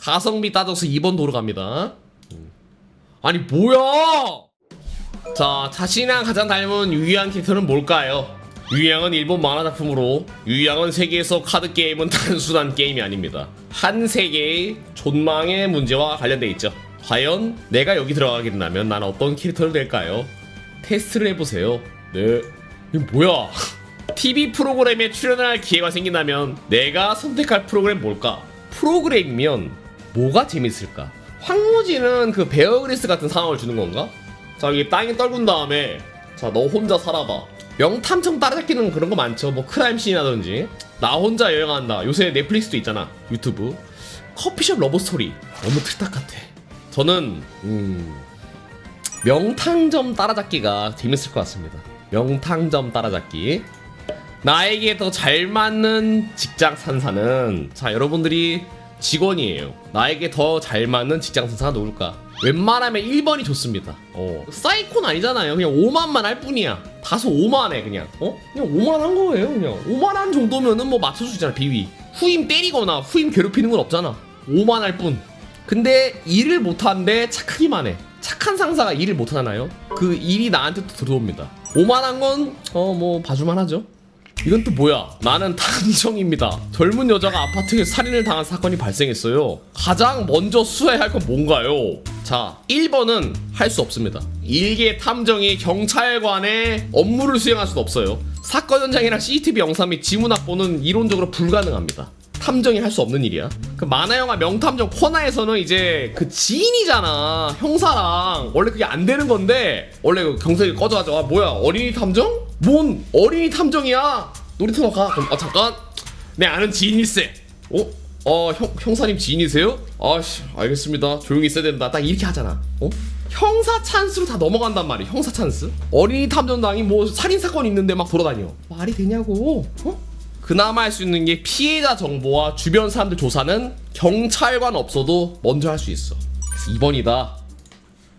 가성비 따져서 2번 도로 갑니다. 아니 뭐야? 자, 자신이랑 가장 닮은 유희양 캐릭터는 뭘까요? 유희양은 일본 만화 작품으로 유희양은 세계에서 카드 게임은 단순한 게임이 아닙니다. 한 세계의 존망의 문제와 관련돼 있죠. 과연 내가 여기 들어가게 된다면 난 어떤 캐릭터를 될까요? 테스트를 해보세요. 네. 이거 뭐야? TV 프로그램에 출연할 기회가 생긴다면 내가 선택할 프로그램 뭘까? 프로그램이면 뭐가 재밌을까? 황무지는 그 베어그리스 같은 상황을 주는 건가? 자, 여기 땅에 떨군 다음에 자, 너 혼자 살아봐. 명탐정 따라잡기는 그런 거 많죠. 뭐 크라임씬이라든지 나 혼자 여행한다. 요새 넷플릭스도 있잖아. 유튜브 커피숍 러브스토리 너무 틀딱 같아. 저는 명탐정 따라잡기가 재밌을 것 같습니다. 명탐정 따라잡기. 나에게 더 잘 맞는 직장 상사는 자, 여러분들이 직원이에요. 나에게 더 잘 맞는 직장 상사가 누굴까? 웬만하면 1번이 좋습니다. 사이코는 아니잖아요. 그냥 오만만 할 뿐이야. 다소 오만해 그냥. 그냥 오만한 거예요. 그냥 오만한 정도면은 뭐 맞출 수 있잖아. 비위. 후임 때리거나 후임 괴롭히는 건 없잖아. 오만할 뿐. 근데 일을 못하는데 착하기만 해. 착한 상사가 일을 못하잖아요. 그 일이 나한테 또 들어옵니다. 오만한 건 뭐 봐줄만 하죠. 이건 또 뭐야? 나는 탐정입니다. 젊은 여자가 아파트에서 살인을 당한 사건이 발생했어요. 가장 먼저 수사해야 할 건 뭔가요? 자, 1번은 할 수 없습니다. 일개 탐정이 경찰관의 업무를 수행할 수는 없어요. 사건 현장이랑 CCTV 영상 및 지문 확보는 이론적으로 불가능합니다. 탐정이 할 수 없는 일이야. 그 만화영화 명탐정 코나에서는 이제 그 지인이잖아, 형사랑. 원래 그게 안 되는 건데 원래 그 경찰이 꺼져가지고 아 뭐야 어린이 탐정? 뭔 어린이 탐정이야? 놀이터로 가. 그럼 잠깐 내 아는 지인일세. 형사님 지인이세요? 아씨 알겠습니다. 조용히 있어야 된다. 딱 이렇게 하잖아. 형사 찬스로 다 넘어간단 말이야. 형사 찬스. 어린이 탐정당이 뭐 살인사건 있는데 막 돌아다녀. 말이 되냐고. 그나마 할 수 있는 게 피해자 정보와 주변 사람들 조사는 경찰관 없어도 먼저 할 수 있어. 그래서 2번이다.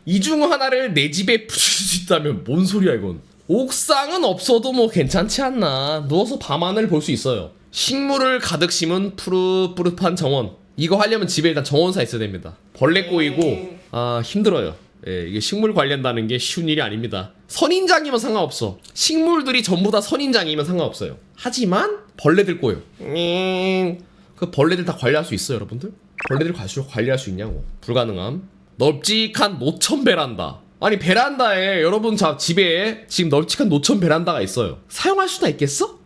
이 중 하나를 내 집에 붙일 수 있다면 뭔 소리야 이건. 옥상은 없어도 뭐 괜찮지 않나. 누워서 밤하늘 볼 수 있어요. 식물을 가득 심은 푸릇푸릇한 정원. 이거 하려면 집에 일단 정원사 있어야 됩니다. 벌레 꼬이고 힘들어요. 예, 이게 식물 관리한다는 게 쉬운 일이 아닙니다. 선인장이면 상관없어. 식물들이 전부 다 선인장이면 상관없어요. 하지만 벌레들 꼬여. 그 벌레들 다 관리할 수 있어요, 여러분들? 벌레들 관리할 수 있냐고. 불가능함. 널찍한 노천 베란다. 아니 베란다에 여러분 집에 지금 널찍한 노천 베란다가 있어요. 사용할 수나 있겠어?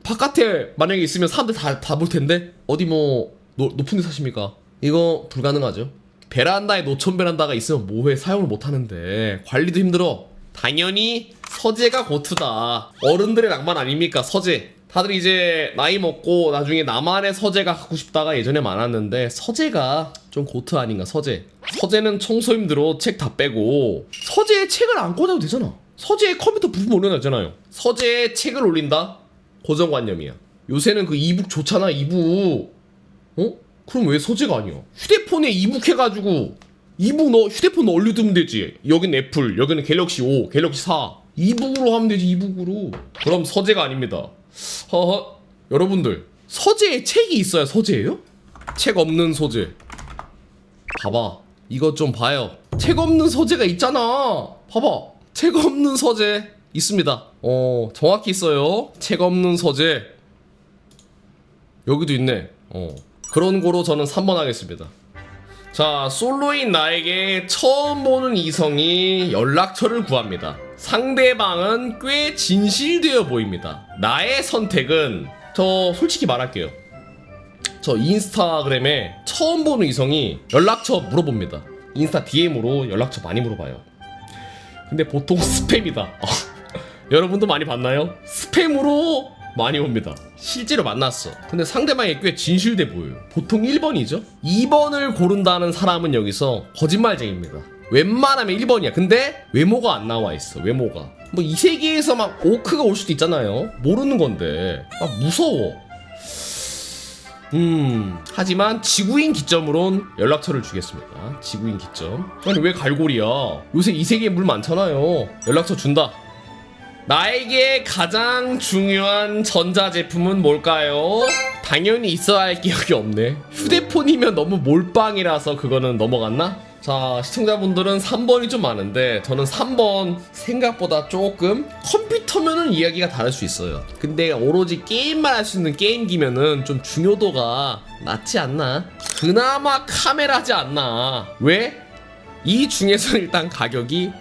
바깥에 만약에 있으면 사람들 다 볼 텐데 어디 뭐 높은 데 사십니까? 이거 불가능하죠. 베란다에 노천 베란다가 있으면 뭐해. 사용을 못 하는데 관리도 힘들어. 당연히 서재가 고트다. 어른들의 낭만 아닙니까? 서재. 다들 이제 나이 먹고 나중에 나만의 서재가 갖고 싶다가 예전에 많았는데 서재가 좀 고트 아닌가. 서재는 청소힘들어 책 다 빼고 서재에 책을 안 꽂아도 되잖아. 서재에 컴퓨터 부품 올려놨잖아요. 서재에 책을 올린다? 고정관념이야. 요새는 그 이북 좋잖아. 이북. 그럼 왜 서재가 아니야? 휴대폰에 이북 해가지고 이북 너 휴대폰 올려두면 되지. 여긴 애플, 여기는 갤럭시 5, 갤럭시 4. 이북으로 하면 되지. 이북으로. 그럼 서재가 아닙니다. 허허. 여러분들 서재에 책이 있어야 서재예요? 책 없는 서재. 봐봐. 이것 좀 봐요. 책 없는 서재가 있잖아. 봐봐. 책 없는 서재 있습니다. 정확히 있어요. 책 없는 서재. 여기도 있네. 그런 거로 저는 3번 하겠습니다. 자, 솔로인 나에게 처음 보는 이성이 연락처를 구합니다. 상대방은 꽤 진실되어 보입니다. 나의 선택은 저 솔직히 말할게요. 저 인스타그램에 처음 보는 이성이 연락처 물어봅니다. 인스타 DM으로 연락처 많이 물어봐요. 근데 보통 스팸이다. 여러분도 많이 봤나요? 스팸으로 많이 옵니다. 실제로 만났어. 근데 상대방이 꽤 진실돼 보여요. 보통 1번이죠. 2번을 고른다는 사람은 여기서 거짓말쟁입니다. 웬만하면 1번이야. 근데 외모가 안 나와 있어. 외모가. 뭐 이 세계에서 막 오크가 올 수도 있잖아요. 모르는 건데. 무서워. 하지만 지구인 기점으론 연락처를 주겠습니다. 지구인 기점. 아니 왜 갈고리야? 요새 이 세계에 물 많잖아요. 연락처 준다. 나에게 가장 중요한 전자제품은 뭘까요? 당연히 있어야 할 기억이 없네. 휴대폰이면 너무 몰빵이라서 그거는 넘어갔나? 자, 시청자분들은 3번이 좀 많은데 저는 3번 생각보다 조금 컴퓨터면은 이야기가 다를 수 있어요. 근데 오로지 게임만 할 수 있는 게임기면은 좀 중요도가 낮지 않나? 그나마 카메라지 않나? 왜? 이 중에서 일단 가격이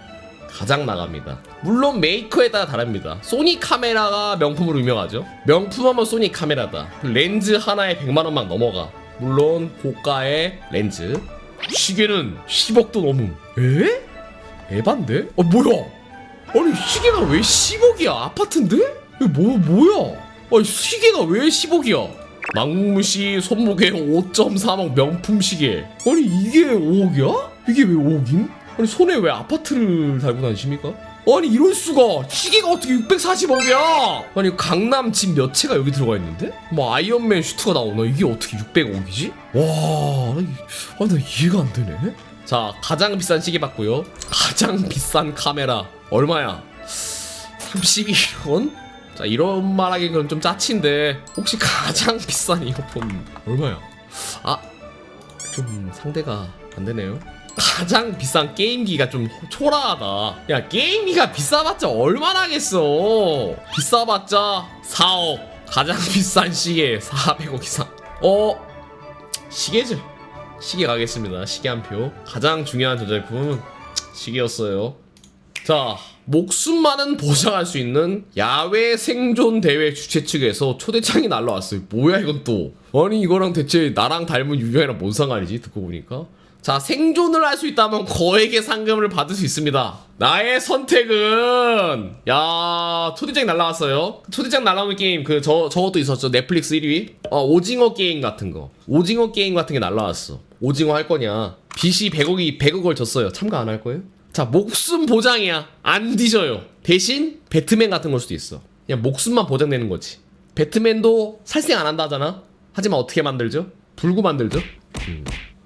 가장 나갑니다. 물론 메이커에 따라 다릅니다. 소니 카메라가 명품으로 유명하죠. 명품하면 소니 카메라다. 렌즈 하나에 100만원 막 넘어가. 물론 고가의 렌즈. 시계는 10억도 넘음. 에? 에반데? 뭐야? 아니 시계가 왜 10억이야? 아파트인데? 이거 뭐야? 아니 시계가 왜 10억이야? 망무시 손목에 5.3억 명품 시계. 아니 이게 5억이야? 이게 왜 5억임? 아니 손에 왜 아파트를 달고 다니십니까? 아니 이럴 수가. 시계가 어떻게 640억이야? 아니 강남 집 몇 채가 여기 들어가 있는데? 뭐 아이언맨 슈트가 나오나? 이게 어떻게 600억이지? 와, 나 이해가 안 되네. 자, 가장 비싼 시계 봤고요. 가장 비싼 카메라 얼마야? 32원? 자, 이런 말하기는 좀 짜친데 혹시 가장 비싼 이어폰 얼마야? 좀 상대가 안 되네요. 가장 비싼 게임기가 좀 초라하다. 야, 게임기가 비싸봤자 얼마나 하겠어. 비싸봤자 4억. 가장 비싼 시계 400억 이상. 시계죠. 시계 가겠습니다. 시계 한 표. 가장 중요한 전자제품은 시계였어요. 자, 목숨만은 보장할 수 있는 야외 생존 대회 주최 측에서 초대장이 날라왔어요. 뭐야 이건 또. 아니 이거랑 대체 나랑 닮은 유형이랑 뭔 상관이지? 듣고 보니까. 자, 생존을 할 수 있다면 거액의 상금을 받을 수 있습니다. 나의 선택은 초대장 날라왔어요. 초대장 날라오는 게임 저것도 있었죠. 넷플릭스 1위. 오징어 게임 같은 거. 오징어 게임 같은 게 날라왔어. 오징어 할 거냐? 빚이 100억을 졌어요. 참가 안 할 거예요? 자, 목숨 보장이야. 안 뒤져요. 대신 배트맨 같은 걸 수도 있어. 그냥 목숨만 보장되는 거지. 배트맨도 살생 안 한다 하잖아. 하지만 어떻게 만들죠? 불구 만들죠.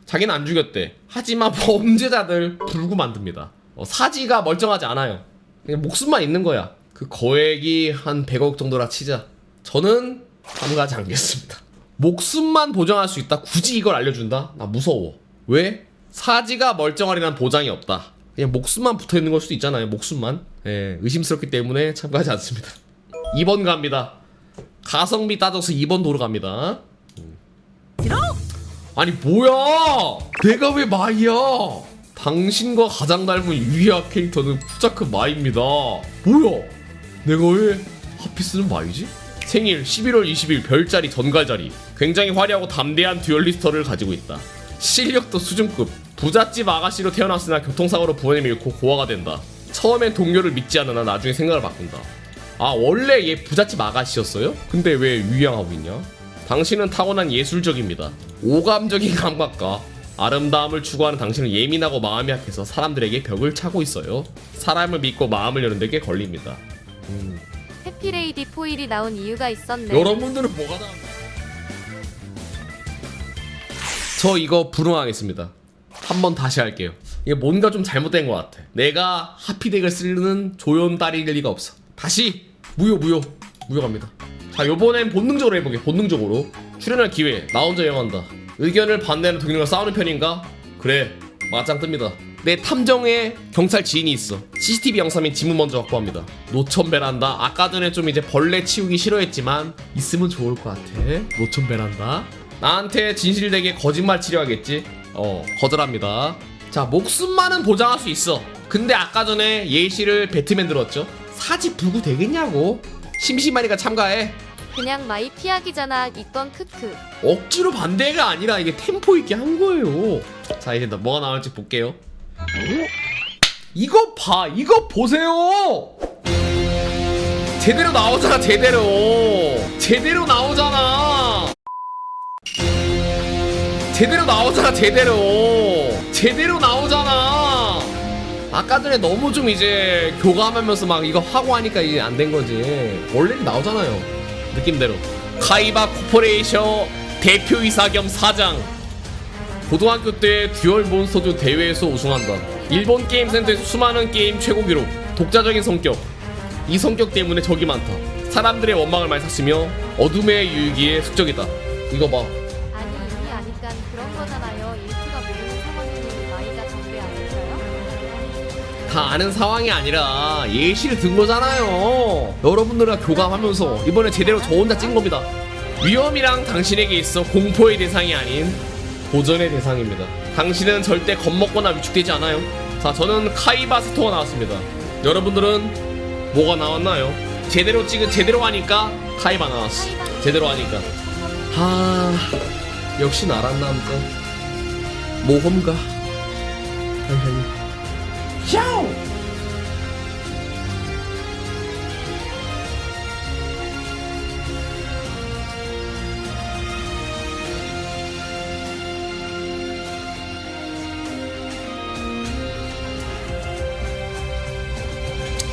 자기는 안 죽였대. 하지만 범죄자들 불구 만듭니다. 사지가 멀쩡하지 않아요. 그냥 목숨만 있는 거야. 그 거액이 한 100억 정도라 치자. 저는 참가하지 않겠습니다. 목숨만 보장할 수 있다. 굳이 이걸 알려준다? 나 무서워. 왜? 사지가 멀쩡하리란 보장이 없다. 그냥 목숨만 붙어있는 걸 수도 있잖아요. 목숨만. 의심스럽기 때문에 참가하지 않습니다. 2번 갑니다. 가성비 따져서 2번 도로 갑니다. 아니 뭐야? 내가 왜 마이야? 당신과 가장 닮은 유희아 캐릭터는 푸자크 마이입니다. 뭐야? 내가 왜 하피스는 마이지? 생일 11월 20일 별자리 전갈자리. 굉장히 화려하고 담대한 듀얼리스터를 가지고 있다. 실력도 수준급. 부잣집 아가씨로 태어났으나 교통사고로 부모님을 잃고 고아가 된다. 처음엔 동료를 믿지 않으나 나중에 생각을 바꾼다. 원래 얘 부잣집 아가씨였어요? 근데 왜 유희양하고 있냐? 당신은 타고난 예술적입니다. 오감적인 감각과 아름다움을 추구하는 당신은 예민하고 마음이 약해서 사람들에게 벽을 차고 있어요. 사람을 믿고 마음을 여는 데게 걸립니다. 해피레이디 포일이 나온 이유가 있었네. 여러분들은 뭐가 나왔나? 저 이거 불응하겠습니다. 한번 다시 할게요. 이게 뭔가 좀 잘못된 것 같아. 내가 하피덱을 쓰는 조연딸일 리가 없어. 다시 무효 갑니다. 자, 요번엔 본능적으로 해보게. 본능적으로 출연할 기회. 나 혼자 여행한다. 의견을 반대하는 동료가 싸우는 편인가? 그래, 맞짱 뜹니다. 내 탐정에 경찰 지인이 있어. CCTV 영상인 지문 먼저 확보합니다. 노천 베란다. 아까 전에 좀 이제 벌레 치우기 싫어했지만 있으면 좋을 것 같아. 노천 베란다. 나한테 진실되게 거짓말 치료하겠지? 거절합니다. 자, 목숨만은 보장할 수 있어. 근데 아까 전에 예시를 배트맨 들었죠? 사지 불구 되겠냐고. 심심하니까 참가해. 그냥 마이 피하기잖아. 이건 크크. 억지로 반대가 아니라 이게 템포 있게 한 거예요. 자, 이제 뭐가 나올지 볼게요. 이거 봐, 이거 보세요. 제대로 나오잖아. 제대로 나오잖아. 제대로 나오잖아. 아까 전에 너무 좀 이제 교감하면서 막 이거 하고 하니까 이제 안 된 거지. 원래 나오잖아요. 느낌대로. 카이바 코퍼레이션 대표이사 겸 사장. 고등학교 때 듀얼 몬스터즈 대회에서 우승한다. 일본 게임 센터에서 수많은 게임 최고 기록. 독자적인 성격. 이 성격 때문에 적이 많다. 사람들의 원망을 많이 샀으며 어둠의 유기의 숙적이다. 이거 봐. 아니 이미 아니깐 그런 거잖아요. 일티가 모르는 상황이니 나이가 정배 아닐까요? 다 아는 상황이 아니라 예시를 든 거잖아요. 여러분들과 교감하면서 이번에 제대로 저 혼자 찐 겁니다. 위험이랑 당신에게 있어 공포의 대상이 아닌 도전의 대상입니다. 당신은 절대 겁먹거나 위축되지 않아요. 자, 저는 카이바 스토어 나왔습니다. 여러분들은 뭐가 나왔나요? 제대로 하니까 카이바 나왔어. 제대로 하니까. 역시 나란 남자. 모험가. 샤오!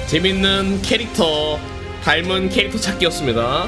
재밌는 캐릭터, 닮은 캐릭터 찾기였습니다.